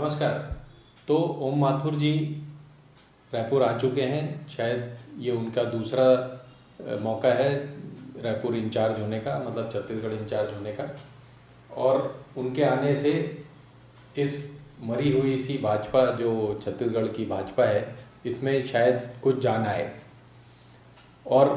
नमस्कार। तो ओम माथुर जी रायपुर आ चुके हैं। शायद ये उनका दूसरा मौका है रायपुर इंचार्ज होने का, मतलब छत्तीसगढ़ इंचार्ज होने का। और उनके आने से इस मरी हुई सी भाजपा, जो छत्तीसगढ़ की भाजपा है, इसमें शायद कुछ जान आए। और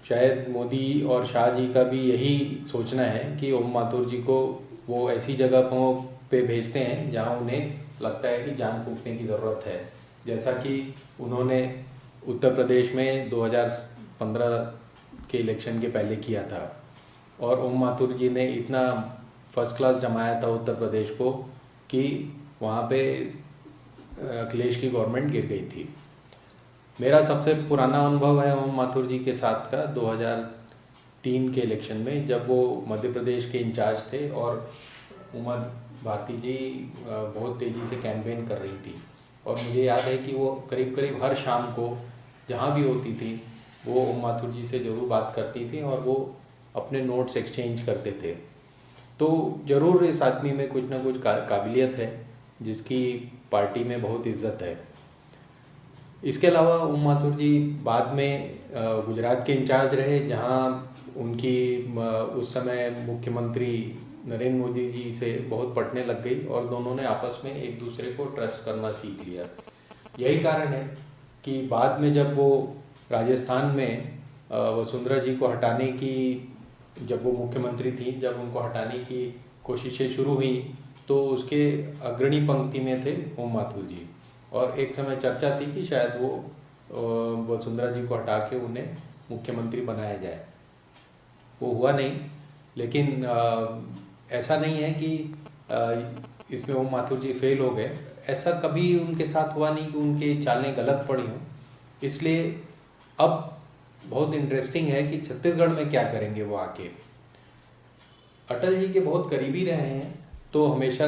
शायद मोदी और शाह जी का भी यही सोचना है कि ओम माथुर जी को वो ऐसी जगहों पे भेजते हैं जहां उन्हें लगता है कि जान फूंकने की ज़रूरत है। जैसा कि उन्होंने उत्तर प्रदेश में 2015 के इलेक्शन के पहले किया था। और ओम माथुर जी ने इतना फर्स्ट क्लास जमाया था उत्तर प्रदेश को कि वहाँ पे अखिलेश की गवर्नमेंट गिर गई थी। मेरा सबसे पुराना अनुभव है ओम माथुर जी के साथ का 2003 के इलेक्शन में, जब वो मध्य प्रदेश के इंचार्ज थे और उमा भारती जी बहुत तेज़ी से कैंपेन कर रही थी। और मुझे याद है कि वो करीब करीब हर शाम को जहाँ भी होती थी वो ओम माथुर जी से ज़रूर बात करती थी और वो अपने नोट्स एक्सचेंज करते थे। तो ज़रूर इस आदमी में कुछ ना कुछ काबिलियत है जिसकी पार्टी में बहुत इज्जत है। इसके अलावा ओम माथुर जी बाद में गुजरात के इंचार्ज रहे, जहां उनकी उस समय मुख्यमंत्री नरेंद्र मोदी जी से बहुत पटने लग गई और दोनों ने आपस में एक दूसरे को ट्रस्ट करना सीख लिया। यही कारण है कि बाद में जब वो राजस्थान में वसुंधरा जी को हटाने की, जब वो मुख्यमंत्री थी, जब उनको हटाने की कोशिशें शुरू हुई तो उसके अग्रणी पंक्ति में थे ओम माथुर जी। और एक समय चर्चा थी कि शायद वो वसुंधरा जी को हटा के उन्हें मुख्यमंत्री बनाया जाए। वो हुआ नहीं, लेकिन ऐसा नहीं है कि इसमें ओम माथुर जी फेल हो गए। ऐसा कभी उनके साथ हुआ नहीं कि उनकी चालें गलत पड़ी हों। इसलिए अब बहुत इंटरेस्टिंग है कि छत्तीसगढ़ में क्या करेंगे वो आके। अटल जी के बहुत करीबी रहे हैं, तो हमेशा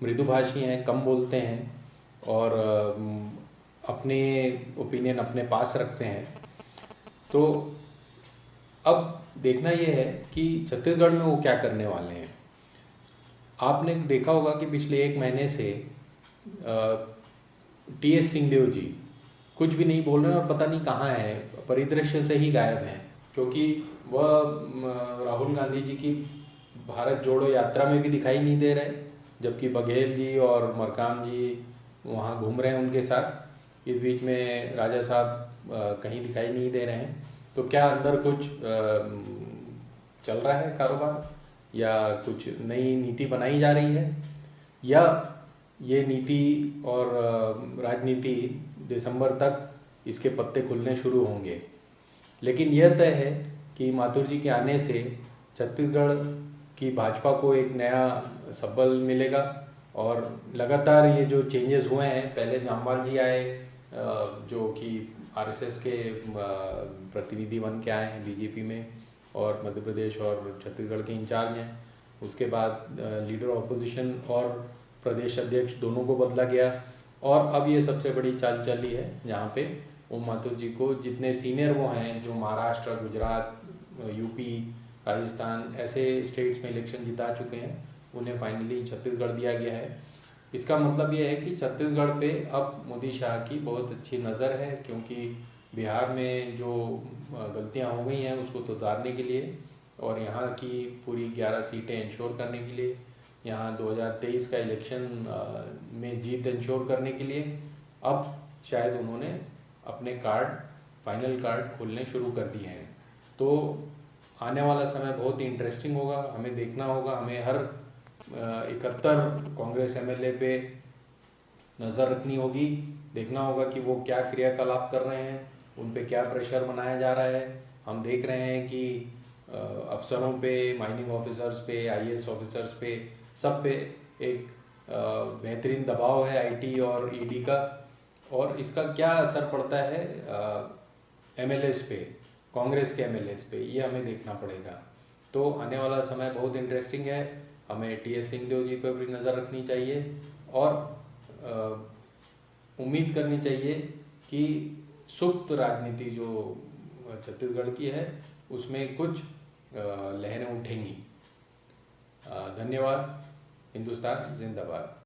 मृदुभाषी हैं, कम बोलते हैं और अपने ओपिनियन अपने पास रखते हैं। तो अब देखना यह है कि छत्तीसगढ़ में वो क्या करने वाले हैं। आपने देखा होगा कि पिछले एक महीने से टी.एस. सिंहदेव जी कुछ भी नहीं बोल रहे हैं और पता नहीं कहाँ हैं, परिदृश्य से ही गायब हैं। क्योंकि वह राहुल गांधी जी की भारत जोड़ो यात्रा में भी दिखाई नहीं दे रहे, जबकि बघेल जी और मरकाम जी वहाँ घूम रहे हैं उनके साथ। इस बीच में राजा साहब कहीं दिखाई नहीं दे रहे हैं। तो क्या अंदर कुछ चल रहा है कारोबार, या कुछ नई नीति बनाई जा रही है, या ये नीति और राजनीति दिसंबर तक इसके पत्ते खुलने शुरू होंगे। लेकिन यह तय है कि माथुर जी के आने से छत्तीसगढ़ की भाजपा को एक नया सबल मिलेगा। और लगातार ये जो चेंजेस हुए हैं, पहले जामवाल जी आए जो कि आरएसएस के प्रतिनिधि बन के आए हैं बीजेपी में और मध्य प्रदेश और छत्तीसगढ़ के इंचार्ज हैं। उसके बाद लीडर ऑपोजिशन और प्रदेश अध्यक्ष दोनों को बदला गया। और अब ये सबसे बड़ी चाल चली है जहाँ पे ओम माथुर जी को, जितने सीनियर वो हैं जो महाराष्ट्र, गुजरात, यूपी, राजस्थान ऐसे स्टेट्स में इलेक्शन जिता चुके हैं, उन्हें फाइनली छत्तीसगढ़ दिया गया है। इसका मतलब ये है कि छत्तीसगढ़ पे अब मोदी शाह की बहुत अच्छी नज़र है, क्योंकि बिहार में जो गलतियां हो गई हैं उसको सुधारने के लिए और यहाँ की पूरी 11 सीटें इंश्योर करने के लिए, यहाँ 2023 का इलेक्शन में जीत इंश्योर करने के लिए अब शायद उन्होंने अपने फाइनल कार्ड खोलने शुरू कर दिए हैं। तो आने वाला समय बहुत ही इंटरेस्टिंग होगा। हमें देखना होगा, हमें हर 71 कांग्रेस एमएलए पे नज़र रखनी होगी, देखना होगा कि वो क्या क्रियाकलाप कर रहे हैं, उन पे क्या प्रेशर बनाया जा रहा है। हम देख रहे हैं कि अफसरों पे, माइनिंग ऑफिसर्स पे, आईएएस ऑफिसर्स पे, सब पे एक बेहतरीन दबाव है आईटी और ईडी का। और इसका क्या असर पड़ता है एमएलएस पे, कांग्रेस के एमएलएस पे, ये हमें देखना पड़ेगा। तो आने वाला समय बहुत इंटरेस्टिंग है। हमें टी.एस. सिंहदेव जी पर भी नज़र रखनी चाहिए और उम्मीद करनी चाहिए कि सुप्त राजनीति जो छत्तीसगढ़ की है उसमें कुछ लहरें उठेंगी। धन्यवाद। हिंदुस्तान जिंदाबाद।